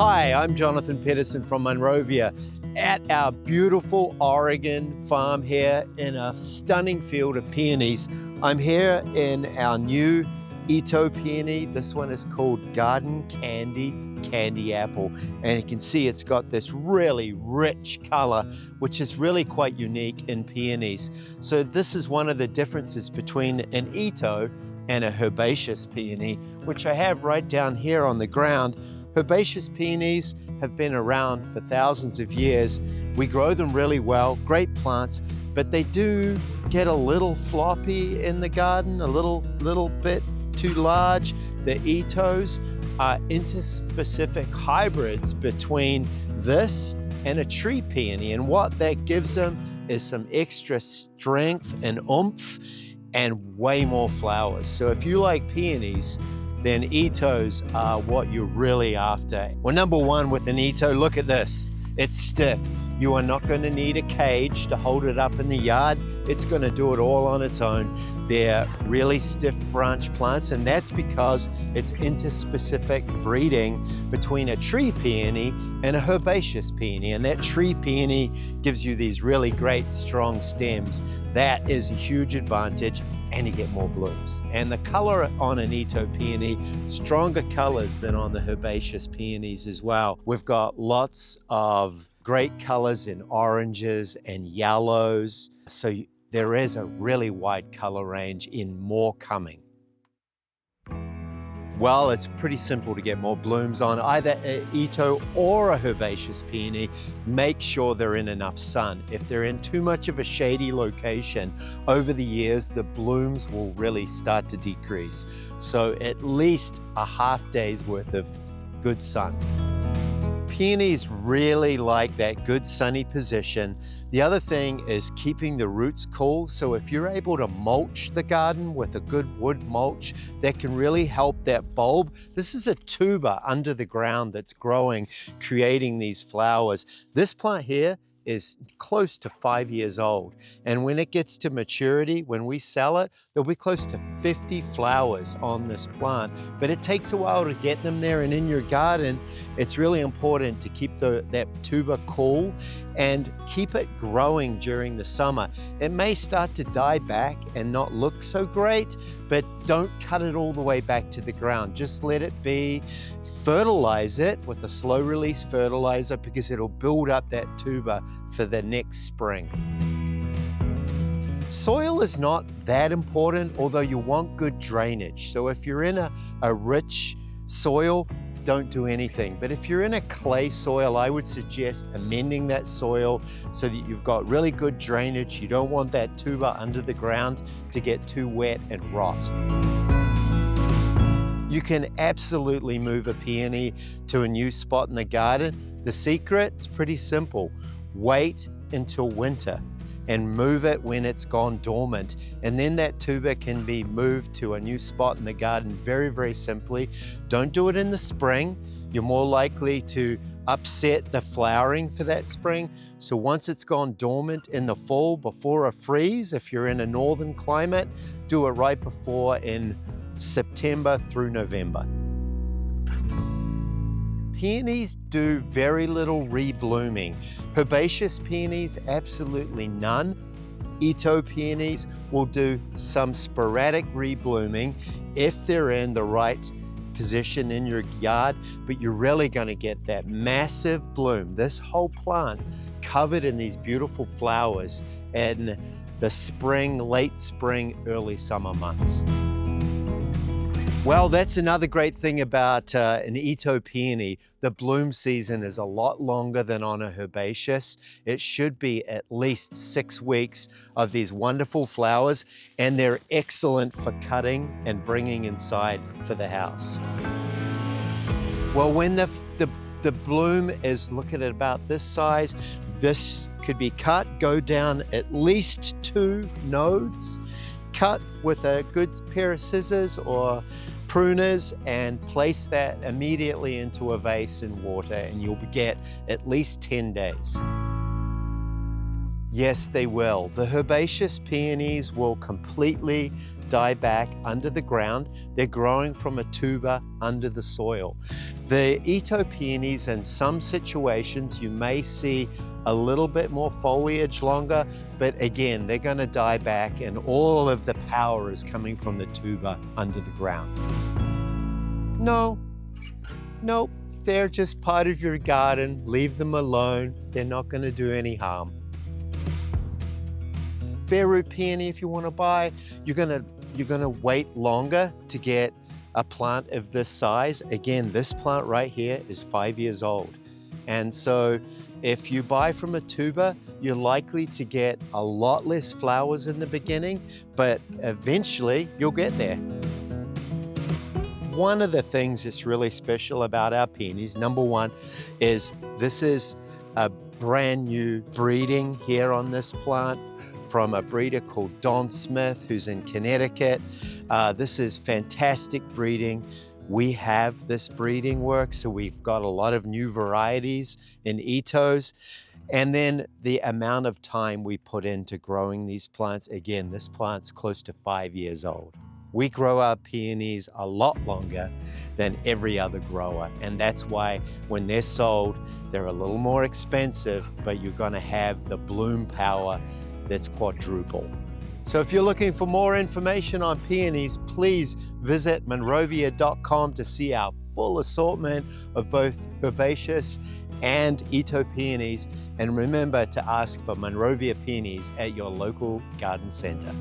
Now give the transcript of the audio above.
Hi, I'm Jonathan Pedersen from Monrovia at our beautiful Oregon farm here in a stunning field of peonies. I'm here in our new Itoh peony. This one is called Garden Candy Apple, and you can see it's got this really rich color, which is really quite unique in peonies. So this is one of the differences between an Itoh and a herbaceous peony, which I have right down here on the ground. Herbaceous peonies have been around for thousands of years. We grow them really well, great plants, but they do get a little floppy in the garden, a little bit too large. The Itohs are interspecific hybrids between this and a tree peony, and what that gives them is some extra strength and oomph and way more flowers. So if you like peonies, then Itohs are what you're really after. Well, number one with an Itoh, look at this. It's stiff. You are not going to need a cage to hold it up in the yard. It's going to do it all on its own. They're really stiff branch plants, and that's because it's interspecific breeding between a tree peony and a herbaceous peony. And that tree peony gives you these really great strong stems. That is a huge advantage, and you get more blooms. And the color on an Itoh peony, stronger colors than on the herbaceous peonies as well. We've got lots of great colors in oranges and yellows. So there is a really wide color range in more coming. Well, it's pretty simple to get more blooms on either an Itoh or a herbaceous peony. Make sure they're in enough sun. If they're in too much of a shady location, over the years, the blooms will really start to decrease. So at least a half day's worth of good sun. Peonies really like that good sunny position. The other thing is keeping the roots cool. So if you're able to mulch the garden with a good wood mulch, that can really help that bulb. This is a tuber under the ground that's growing, creating these flowers. This plant here is close to 5 years old. And when it gets to maturity, when we sell it, there'll be close to 50 flowers on this plant. But it takes a while to get them there, and in your garden, it's really important to keep that tuber cool and keep it growing during the summer. It may start to die back and not look so great, but don't cut it all the way back to the ground. Just let it be. Fertilize it with a slow release fertilizer because it'll build up that tuber for the next spring. Soil is not that important, although you want good drainage. So if you're in a rich soil, don't do anything. But if you're in a clay soil, I would suggest amending that soil so that you've got really good drainage. You don't want that tuber under the ground to get too wet and rot. You can absolutely move a peony to a new spot in the garden. The secret is pretty simple. Wait until winter and move it when it's gone dormant. And then that tuber can be moved to a new spot in the garden very, very simply. Don't do it in the spring. You're more likely to upset the flowering for that spring. So once it's gone dormant in the fall before a freeze, if you're in a northern climate, do it right before in September through November. Peonies do very little reblooming. Herbaceous peonies, absolutely none. Itoh peonies will do some sporadic reblooming if they're in the right position in your yard, but you're really going to get that massive bloom, this whole plant covered in these beautiful flowers in the spring, late spring, early summer months. Well, that's another great thing about an Itoh peony. The bloom season is a lot longer than on a herbaceous. It should be at least 6 weeks of these wonderful flowers, and they're excellent for cutting and bringing inside for the house. Well, when the bloom is, look at it about this size, this could be cut, go down at least 2 nodes, cut with a good pair of scissors or pruners and place that immediately into a vase in water, and you'll get at least 10 days. Yes, they will. The herbaceous peonies will completely die back under the ground. They're growing from a tuber under the soil. The Itoh peonies, in some situations, you may see a little bit more foliage longer, but again, they're going to die back and all of the power is coming from the tuber under the ground. Nope, they're just part of your garden. Leave them alone. They're not going to do any harm. Bare root peony, if you want to buy, you're gonna wait longer to get a plant of this size. Again, this plant right here is 5 years old. And so if you buy from a tuber, you're likely to get a lot less flowers in the beginning, but eventually you'll get there. One of the things that's really special about our peonies, number one, is this is a brand new breeding here on this plant from a breeder called Don Smith, who's in Connecticut. This is fantastic breeding. We have this breeding work, so we've got a lot of new varieties in Itohs. And then the amount of time we put into growing these plants, again, this plant's close to 5 years old. We grow our peonies a lot longer than every other grower, and that's why when they're sold, they're a little more expensive, but you're gonna have the bloom power that's quadruple. So if you're looking for more information on peonies, please visit monrovia.com to see our full assortment of both herbaceous and Itoh peonies. And remember to ask for Monrovia peonies at your local garden center.